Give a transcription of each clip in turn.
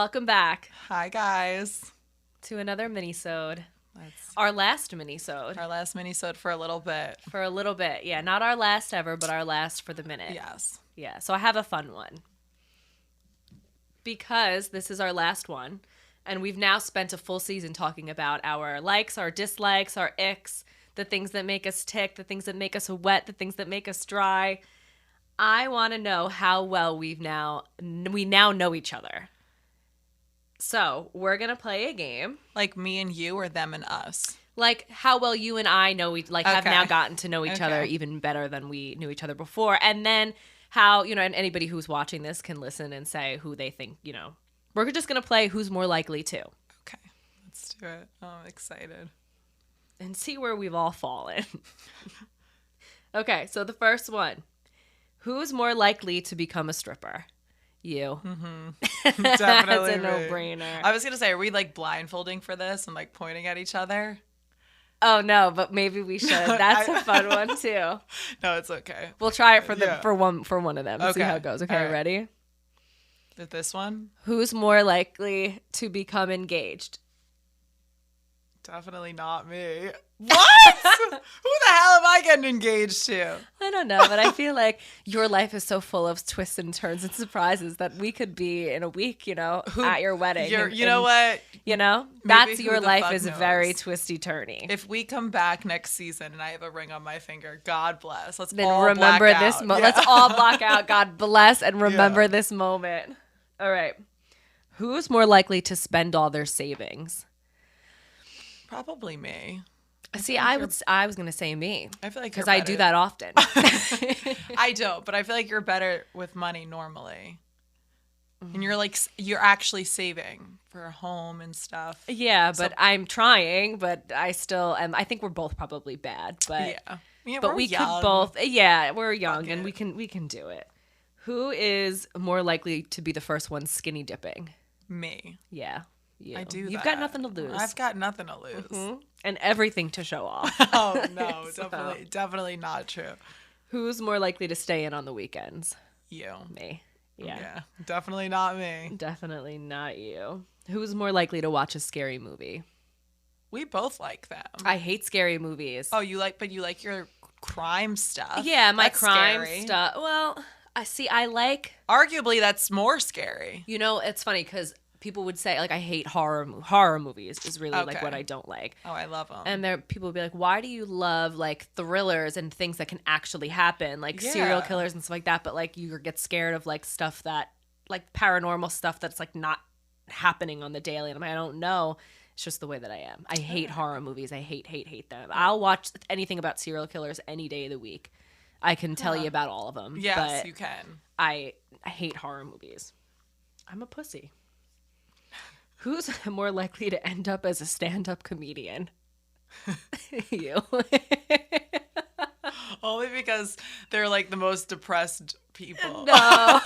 Welcome back Hi, guys. to another mini-sode. That's Our last mini-sode. our last mini-sode for a little bit. For a little bit. Yeah, not our last ever, but our last for the minute. Yes. Yeah, so I have a fun one. Because this is our last one, and we've now spent a full season talking about our likes, our dislikes, our icks, the things that make us tick, the things that make us wet, the things that make us dry. I want to know how well we now know each other. So we're gonna play a game, Like me and you or them and us? like how well you and I know, have Okay. now gotten to know each other Okay. even better than we knew each other before, and then how and anybody who's watching this can listen and say who they think. We're just gonna play who's more likely to, Okay. Let's do it. Oh, I'm excited. and see where we've all fallen. Okay, so the first one: who's more likely to become a stripper? You. Definitely That's a me. no-brainer. I was going to say, are we like blindfolding for this and like pointing at each other? Oh no, but maybe we should. That's a fun one too. No, it's okay. We'll try it Yeah. for one of them. See Okay. how it goes. Okay, All right. ready? This one? Who's more likely to become engaged? Definitely not me. What? Who the hell am I getting engaged to? I don't know, but I feel like your life is so full of twists and turns and surprises that we could be in a week, at your wedding. You know what? That's who your the life fuck is knows? very twisty turny. If we come back next season and I have a ring on my finger, God bless. Let's Then all remember black this. out. Yeah. Let's all block out. God bless and remember Yeah. this moment. All right. Who's more likely to spend all their savings? Probably me. See, I was gonna say me I feel like because you're I do better. that often. I don't, but I feel like you're better with money normally. And you're actually saving for a home and stuff. Yeah, but I'm trying, but I still am. I think we're both probably bad, but Yeah, but we're we young. could both. Yeah, we're young Fuck and it. we can do it. Who is more likely to be the first one skinny dipping? Me. Yeah, you. I do. You've that. got nothing to lose. I've got nothing to lose. Mhm. And everything to show off. Oh no, So- definitely not true. Who's more likely to stay in on the weekends? You. Me. Yeah. Yeah, definitely not me. Definitely not you. Who's more likely to watch a scary movie? We both like them. I hate scary movies. Oh, you like your crime stuff. Yeah, my That's crime scary. stuff. Well, I like, Arguably, that's more scary. it's funny because people would say, like, I hate horror movies is really, like, Okay. what I don't like. Oh, I love them. And people would be like, why do you love, like, thrillers and things that can actually happen, like serial Yeah. killers and stuff like that, but, like, you get scared of, like, stuff that, like, paranormal stuff that's, like, not happening on the daily. And I'm like, I don't know. It's just the way that I am. I hate horror movies. I hate them. I'll watch anything about serial killers any day of the week. I can tell you about all of them. Yes, but you can. I hate horror movies. I'm a pussy. Who's more likely to end up as a stand-up comedian? You. Only because they're like the most depressed people. No.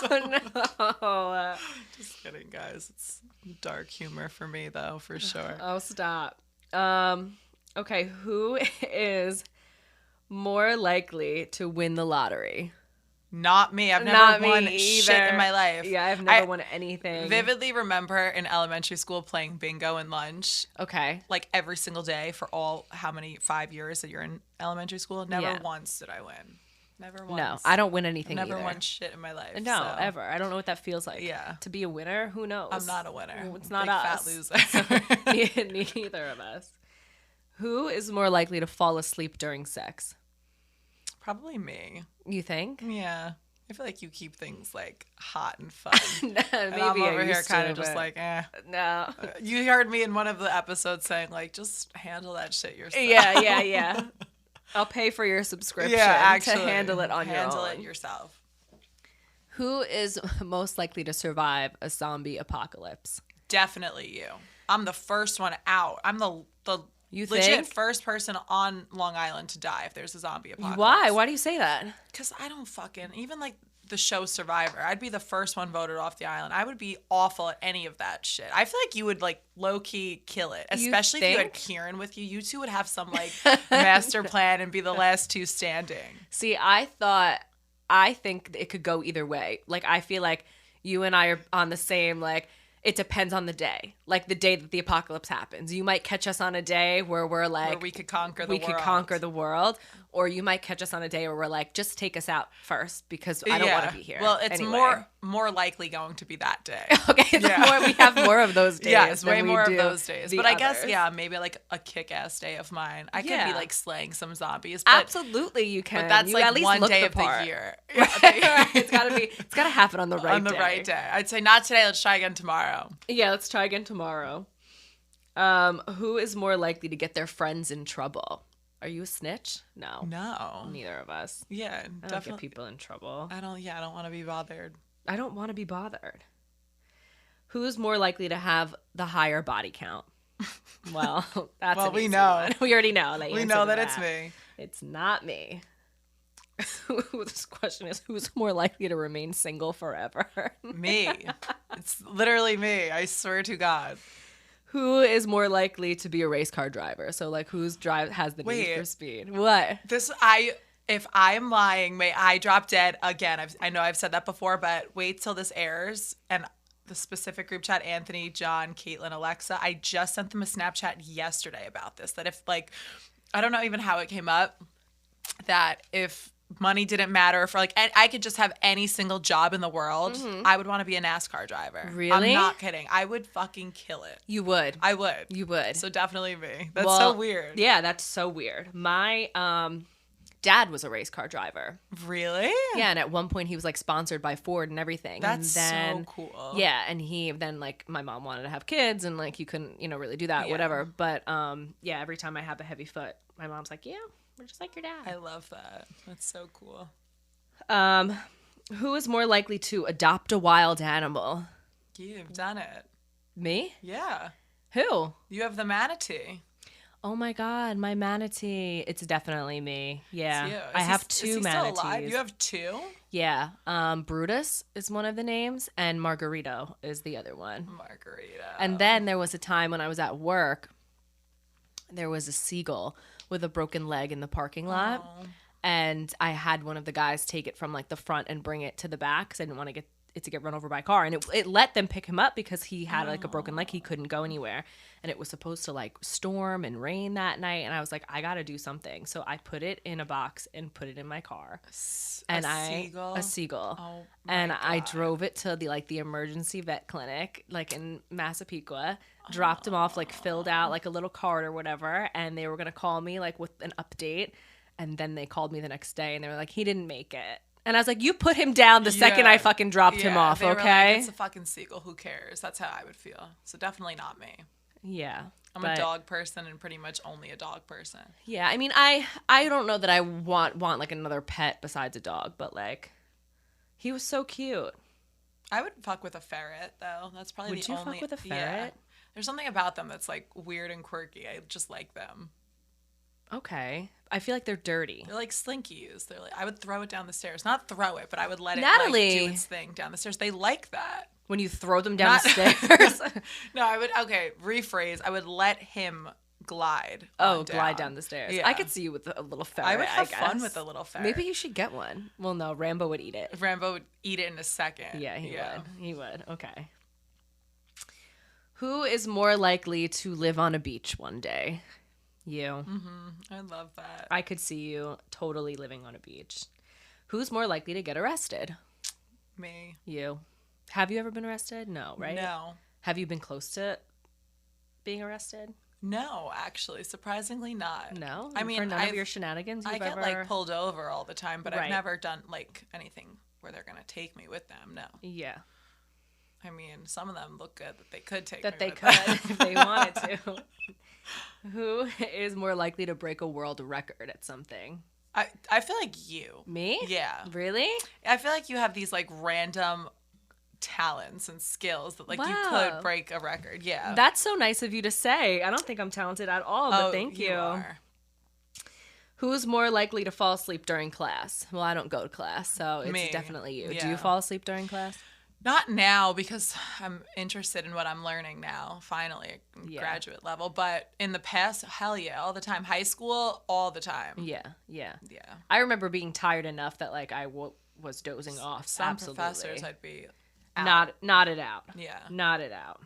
No. Just kidding, guys. It's dark humor for me, though, for sure. Oh, stop. Okay, who is more likely to win the lottery? Not me. I've Not never me won either. shit in my life. Yeah, I've never won anything. Vividly remember in elementary school playing bingo and lunch, Okay. like every single day for how many 5 years that you're in elementary school. Never Yeah. once did I win. Never once. No, I don't win anything Never either. won shit in my life. No, so ever. I don't know what that feels like. Yeah. To be a winner, who knows? I'm not a winner. Well, it's not Big us. Fat loser. Neither of us. Who is more likely to fall asleep during sex? Probably me. You think? Yeah. I feel like you keep things like hot and fun. Maybe And I'm over I here used kind to, of just but like, eh. no. You heard me in one of the episodes saying like, just handle that shit yourself. Yeah. I'll pay for your subscription Yeah, actually. to handle it on Handle your it own. yourself. Who is most likely to survive a zombie apocalypse? Definitely you. I'm the first one out. I'm the You legit think? first person on Long Island to die if there's a zombie apocalypse. Why? Why do you say that? Because I don't fucking, even like the show Survivor, I'd be the first one voted off the island. I would be awful at any of that shit. I feel like you would like low key kill it, You especially if you had think? Kieran with you. You two would have some like master plan and be the last two standing. See, I think it could go either way. Like, I feel like you and I are on the same, like, It depends on the day. Like the day that the apocalypse happens. You might catch us on a day where we're like, where we could conquer the we world. could conquer the world. Or you might catch us on a day where we're like, just take us out first because I don't want to be here. Well, it's anyway. more likely going to be that day. Okay, we have more of those days. Yeah, it's way than we more do of those days. the But I guess, others. maybe like a kick-ass day of mine. I could Yeah. be like slaying some zombies. But, Absolutely, you can. but that's you like at least one look day the of part. the year. It's gotta happen on the right On the day. right day. I'd say not today. Let's try again tomorrow. Yeah, let's try again tomorrow. Who is more likely to get their friends in trouble? Are you a snitch? No. Neither of us. Yeah, I don't definitely. get people in trouble. I don't want to be bothered. I don't want to be bothered. Who's more likely to have the higher body count? Well, that's Well, an we easy know. one. We already know. We know that it's me. It's not me. This question is, who's more likely to remain single forever? Me. It's literally me. I swear to God. Who is more likely to be a race car driver? So, like, who's has the need for speed? What? If I'm lying, may I drop dead again. I know I've said that before, but wait till this airs. And the specific group chat, Anthony, John, Caitlin, Alexa, I just sent them a Snapchat yesterday about this. That if, like, I don't know even how it came up, that if money didn't matter, for like I could just have any single job in the world, I would want to be a NASCAR driver. Really? I'm not kidding. I would fucking kill it. You would. I would. You would. So definitely me. That's so weird. Yeah, that's so weird. My dad was a race car driver. Really? Yeah, and at one point he was like sponsored by Ford and everything. That's and then, so cool. Yeah, and he then like my mom wanted to have kids and like you couldn't, really do that, whatever. But yeah, every time I have a heavy foot, my mom's like, "Yeah, we're just like your dad." I love that. That's so cool. Who is more likely to adopt a wild animal? You've done it. Me? Yeah. Who? You have the manatee. Oh my God, my manatee. It's definitely me. Yeah. It's you. I have is two he manatees. Still alive? You have two? Yeah. Brutus is one of the names and Margarito is the other one. Margarita. And then there was a time when I was at work, there was a seagull with a broken leg in the parking lot. Oh. And I had one of the guys take it from like the front and bring it to the back because I didn't want to get it to get run over by a car. And it let them pick him up because he had like a broken leg. He couldn't go anywhere. And it was supposed to like storm and rain that night. And I was like, I got to do something. So I put it in a box and put it in my car. Seagull? A seagull. Oh, my and I God. drove it to the emergency vet clinic, like in Massapequa, dropped him off, like filled out like a little card or whatever. And they were going to call me like with an update. And then they called me the next day and they were like, he didn't make it. And I was like, you put him down the second I fucking dropped him off, they were okay? like, it's a fucking seagull. Who cares? That's how I would feel. So definitely not me. Yeah. I'm a dog person and pretty much only a dog person. Yeah, I mean, I don't know that I want like another pet besides a dog, but like, he was so cute. I would fuck with a ferret though. That's probably Would the you only. fuck with a Yeah. ferret? There's something about them that's like weird and quirky. I just like them. Okay. I feel like they're dirty. They're like slinkies. They're like I would throw it down the stairs. Not throw it, but I would let it Natalie. like, do its thing down the stairs. They like that. When you throw them down Not- the stairs. No, I would. Okay, rephrase. I would let him glide. Glide down the stairs. Yeah. I could see you with a little ferret. I would have guess. fun with a little ferret. Maybe you should get one. Well, no, Rambo would eat it. Rambo would eat it in a second. Yeah, he would. He would. Okay. Who is more likely to live on a beach one day? You. I love that. I could see you totally living on a beach. Who's more likely to get arrested? Me. You. Have you ever been arrested? No, right? No. Have you been close to being arrested? No, actually, surprisingly not. No? I mean, for none of your shenanigans I you've get ever... like pulled over all the time, but I've Right. never done like anything where they're gonna take me with them. No. Yeah. I mean, some of them look good that they could take That me they with could them. if they wanted to. Who is more likely to break a world record at something? I feel like you. Me? Yeah. Really? I feel like you have these like random talents and skills that like you Wow. could break a record. Yeah. That's so nice of you to say. I don't think I'm talented at all, but thank you. Are. Who's more likely to fall asleep during class? Well, I don't go to class, so it's Me. definitely you. Do Yeah. you fall asleep during class? Not now because I'm interested in what I'm learning now, finally, at Yeah. graduate level. But in the past, hell yeah, all the time. High school, all the time. Yeah. Yeah. I remember being tired enough that like I was dozing off. Some Absolutely. professors I'd be out. Not it out. Yeah. Not it out.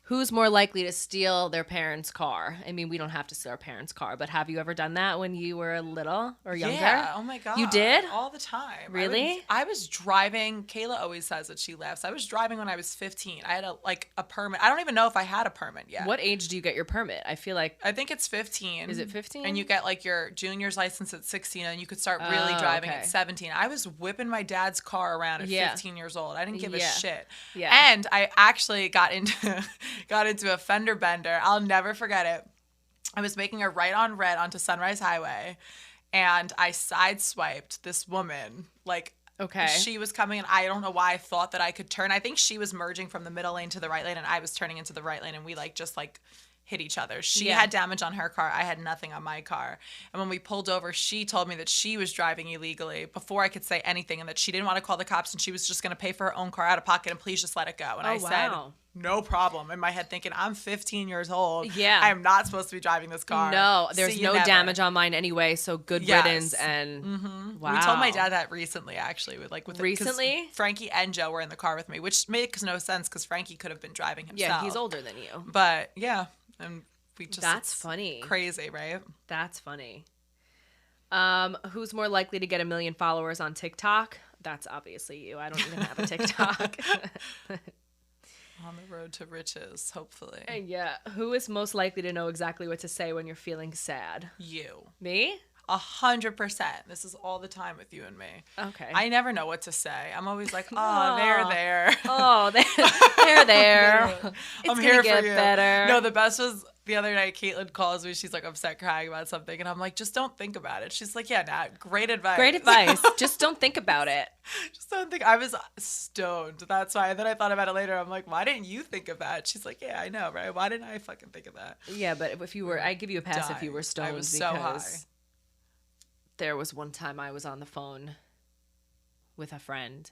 Who's more likely to steal their parents' car? I mean, we don't have to steal our parents' car, but have you ever done that when you were little or younger? Yeah. Oh my God. You did? All the time. Really? I was driving. Kayla always says that she laughs. I was driving when I was 15. I had a permit. I don't even know if I had a permit yet. What age do you get your permit? I feel like. I think it's 15. Is it 15? And you get like your junior's license at 16 and you could start really driving at 17. I was whipping my dad's car around at 15 years old. I didn't give a shit. Yeah. And I actually got into a fender bender. I'll never forget it. I was making a right on red onto Sunrise Highway and I sideswiped this woman. Like, okay. She was coming and I don't know why I thought that I could turn. I think she was merging from the middle lane to the right lane and I was turning into the right lane and we just hit each other. She had damage on her car. I had nothing on my car. And when we pulled over, she told me that she was driving illegally before I could say anything and that she didn't want to call the cops and she was just going to pay for her own car out of pocket and please just let it go. And I said, no problem. In my head thinking, I'm 15 years old. Yeah. I am not supposed to be driving this car. No, there's no damage on mine anyway, so good riddance. And wow. We told my dad that recently, actually. Recently? Frankie and Joe were in the car with me, which makes no sense because Frankie could have been driving himself. Yeah, he's older than you. But, yeah. And we just... That's funny. Crazy, right? That's funny. Who's more likely to get 1 million followers on TikTok? That's obviously you. I don't even have a TikTok. On the road to riches, hopefully. Yeah. Who is most likely to know exactly what to say when you're feeling sad? You. Me? 100%. This is all the time with you and me. Okay. I never know what to say. I'm always like, oh, they're there. Oh, they're there. I'm It's here gonna for get you. better. No, the best was the other night. Caitlin calls me. She's like upset, crying about something, and I'm like, just don't think about it. She's like, yeah, Nat, great advice. Great advice. Just don't think about it. Just don't think. I was stoned. That's why. And then I thought about it later. I'm like, why didn't you think of that? She's like, yeah, I know, right? Why didn't I fucking think of that? Yeah, but if you were, I'd give you a pass if you were stoned. I was so high. There was one time I was on the phone with a friend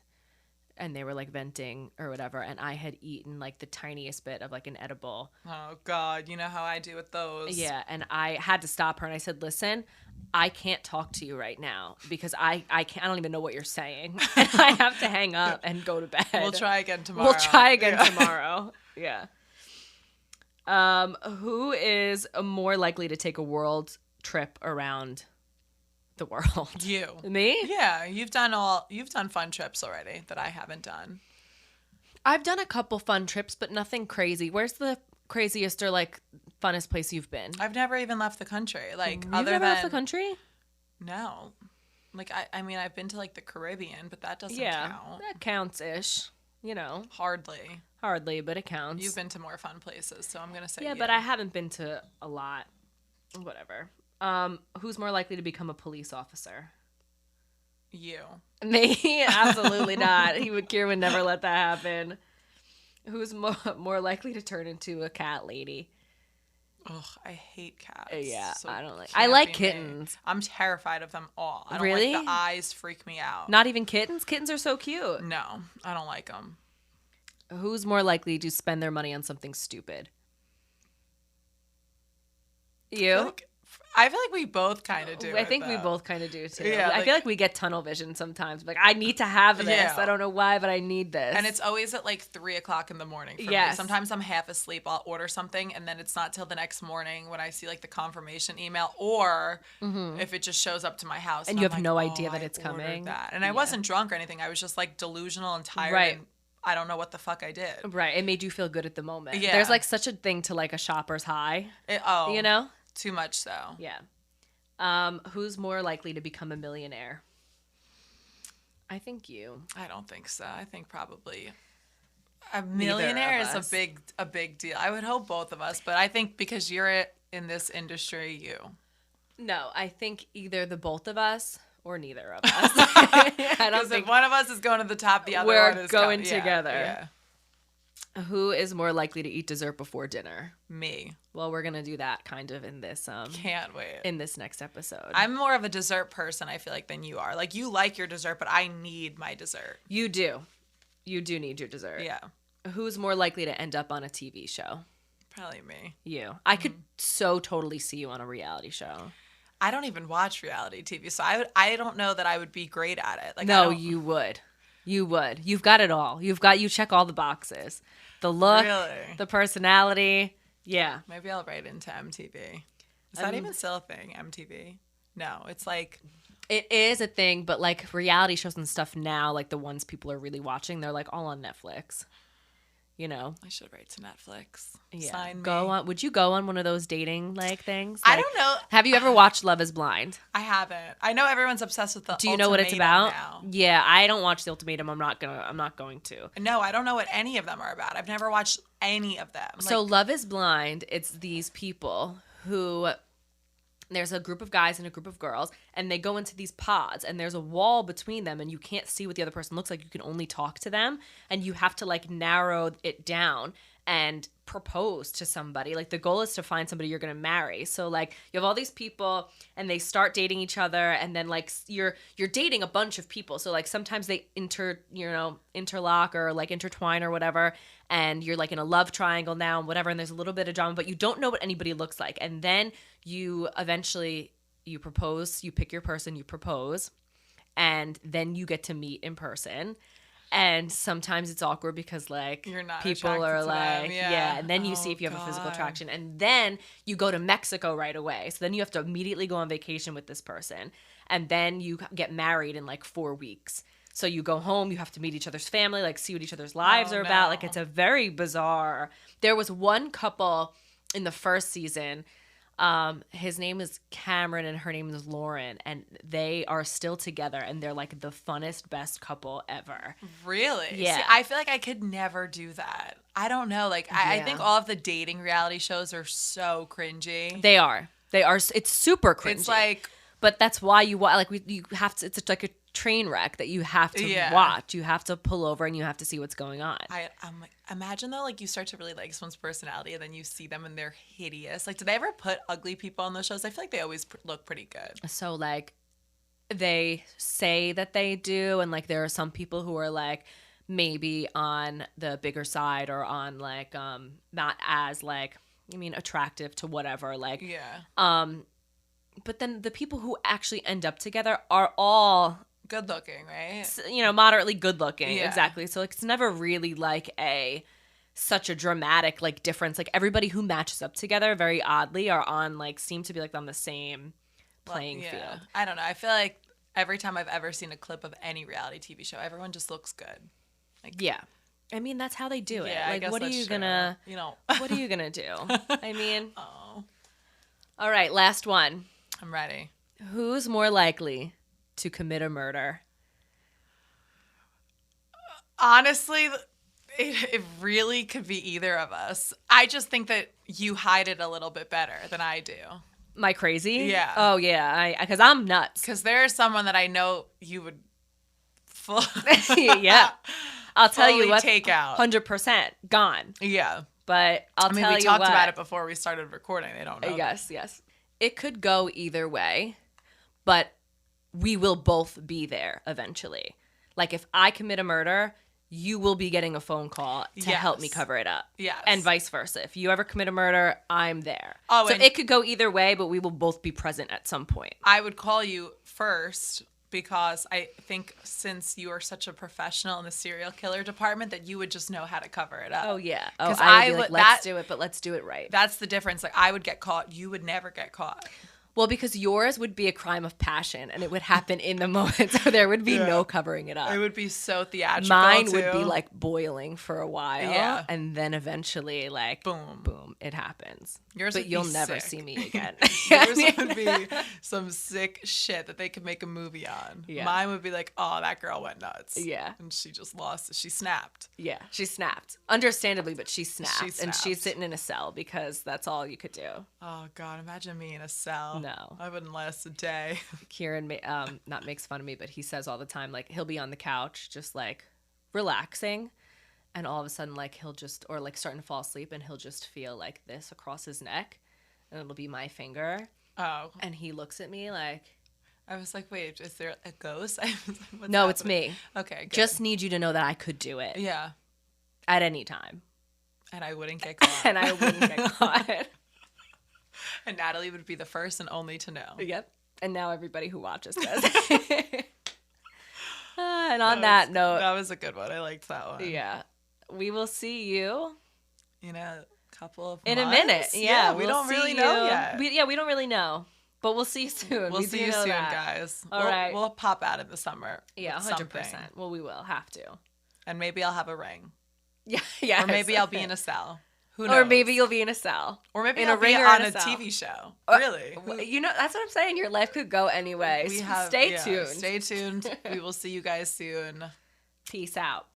and they were like venting or whatever, and I had eaten like the tiniest bit of like an edible. Oh God, you know how I do with those. Yeah, and I had to stop her and I said, listen, I can't talk to you right now because I can't, I don't even know what you're saying. And I have to hang up and go to bed. We'll try again tomorrow. Tomorrow. Yeah. Who is more likely to take a world trip around the world? You. Me? Yeah, you've done fun trips already that I haven't done. I've done a couple fun trips, but nothing crazy. Where's the craziest or like funnest place you've been? I've never even left the country. Like You've never left the country? No. Like I mean I've been to like the Caribbean, but that doesn't count. That counts-ish. You know. Hardly, but it counts. You've been to more fun places, so I'm gonna say yeah, but I haven't been to a lot. Whatever. Who's more likely to become a police officer? You. Me? Absolutely not. Kieran would never let that happen. Who's more likely to turn into a cat lady? Ugh, I hate cats. Yeah, so I don't like. I like kittens. I'm terrified of them all. I don't really? like the eyes freak me out. Not even kittens? Kittens are so cute. No, I don't like them. Who's more likely to spend their money on something stupid? You? I feel like we both kind of do. I think we both kind of do too. Yeah, I feel like we get tunnel vision sometimes. Like, I need to have this. Yeah. I don't know why, but I need this. And it's always at like 3:00 in the morning for me. Sometimes I'm half asleep. I'll order something, and then it's not till the next morning when I see like the confirmation email, or if it just shows up to my house. And you have no idea that it's coming. And I wasn't drunk or anything. I was just like delusional and tired. Right. And I don't know what the fuck I did. Right. It made you feel good at the moment. Yeah. There's like such a thing to like a shopper's high. You know? Too much so. Yeah. Who's more likely to become a millionaire? I think you. I don't think so. I think probably a millionaire is a big deal. I would hope both of us, but I think because you're in this industry, you. No, I think either the both of us or neither of us. I don't think if one of us is going to the top, the other one is going together. Yeah. Who is more likely to eat dessert before dinner? Me. Well, we're gonna do that kind of in this. Can't wait. In this next episode. I'm more of a dessert person, I feel like, than you are. Like, you like your dessert, but I need my dessert. You do. You do need your dessert. Yeah. Who's more likely to end up on a TV show? Probably me. You. I could so totally see you on a reality show. I don't even watch reality TV, so I don't know that I would be great at it. Like, no, you would. You would. You've got it all. You check all the boxes. The look, Really? the personality. Yeah. Maybe I'll write into MTV. Is that even still a thing, MTV? No, it's like... It is a thing, but like reality shows and stuff now, like the ones people are really watching, they're like all on Netflix. You know? I should write to Netflix. Yeah. Sign me. Go on. Would you go on one of those dating like things? I Like, don't know. Have you ever watched Love is Blind? I haven't. I know everyone's obsessed with the Do you know what it's Ultimatum about? now. Yeah, I don't watch The Ultimatum. I'm not going to. No, I don't know what any of them are about. I've never watched any of them. So Love is Blind, it's these people who there's a group of guys and a group of girls, and they go into these pods, and there's a wall between them, and you can't see what the other person looks like. You can only talk to them, and you have to like narrow it down and propose to somebody. Like the goal is to find somebody you're going to marry. So like you have all these people and they start dating each other, and then like you're dating a bunch of people. So like sometimes they interlock or like intertwine or whatever, and you're like in a love triangle now and whatever, and there's a little bit of drama, but you don't know what anybody looks like. And then you eventually you propose, you pick your person, you propose, and then you get to meet in person. And sometimes it's awkward because like You're not people attracted are to like, them, yeah. and then you see if you have a physical attraction. And then you go to Mexico right away. So then you have to immediately go on vacation with this person. And then you get married in like 4 weeks. So you go home, you have to meet each other's family, like see what each other's lives are about. Like it's a very bizarre. There was one couple in the first season. His name is Cameron and her name is Lauren, and they are still together, and they're like the funnest, best couple ever. Really? Yeah. See, I feel like I could never do that. I don't know. Like, I Yeah. think all of the dating reality shows are so cringy. They are. It's super cringy. It's like, but that's why you you have to. It's like a train wreck that you have to Yeah. watch. You have to pull over and you have to see what's going on. I'm like, imagine though, like you start to really like someone's personality and then you see them and they're hideous. Like, do they ever put ugly people on those shows? I feel like they always look pretty good. So like they say that they do, and like there are some people who are like maybe on the bigger side or on like not as like attractive to whatever, like Yeah. but then the people who actually end up together are all Good looking, right? moderately good looking. Yeah. Exactly. So like it's never really like such a dramatic like difference. Like everybody who matches up together very oddly are on like seem to be like on the same playing field. I don't know. I feel like every time I've ever seen a clip of any reality TV show, everyone just looks good. Like, Yeah. I mean, that's how they do it. Yeah, I Like guess what are that's you true. gonna what are you gonna do? I mean, Oh, all right, last one. I'm ready. Who's more likely to commit a murder? Honestly, it really could be either of us. I just think that you hide it a little bit better than I do. Am I crazy? Yeah. Oh yeah, because I'm nuts. Because there's someone that I know you would Yeah. I'll tell you fully what. take out. 100% gone. Yeah. But I'll I mean, tell we you talked what. about it before we started recording. They don't know. Yes. It could go either way, but we will both be there eventually. Like if I commit a murder, you will be getting a phone call to help me Yes. cover it up. Yes. And vice versa. If you ever commit a murder, I'm there. Oh, so and- it could go either way, but we will both be present at some point. I would call you first because I think since you are such a professional in the serial killer department that you would just know how to cover it up. Oh, yeah. Oh, 'Cause I would be would- like, let's do it, but let's do it right. That's the difference. Like I would get caught. You would never get caught. Well, because yours would be a crime of passion, and it would happen in the moment, so there would be no covering it up. It would be so theatrical. Mine would too. be like boiling for a while, Yeah. and then eventually, like, boom, it happens. Yours but would you'll be never sick. see me again. Yours would be some sick shit that they could make a movie on. Yeah. Mine would be like, oh, that girl went nuts. Yeah. And she just lost. She snapped. Yeah, she snapped. Understandably, but she snapped. And snapped. she's sitting in a cell because that's all you could do. Oh, God. Imagine me in a cell. No. I wouldn't last a day. Kieran not makes fun of me, but he says all the time, like, he'll be on the couch just, like, relaxing. And all of a sudden, like, he'll just, or, like, starting to fall asleep, and he'll just feel, like, this across his neck. And it'll be my finger. Oh. And he looks at me like, I was like, wait, is there a ghost? What's no, it's happening? me. Okay, good. Just need you to know that I could do it Yeah. at any time. And I wouldn't get caught. And I wouldn't get caught. And Natalie would be the first and only to know. Yep. And now everybody who watches does. And on that note, that was a good one. I liked that one. yeah, we will see you in a couple of in months. A minute. Yeah, we don't really know yet. We don't really know, but we'll see you soon. We'll see you soon, guys. All right. We'll pop out in the summer. Yeah, 100%. Well, we will have to. And maybe I'll have a ring. Yeah. Or maybe I'll be in a cell. Who knows? Or maybe you'll be in a cell. Or maybe in I'll a ring be or on in a cell. TV show. Really? You know, that's what I'm saying. Your life could go anyway. Stay tuned. Stay tuned. We will see you guys soon. Peace out.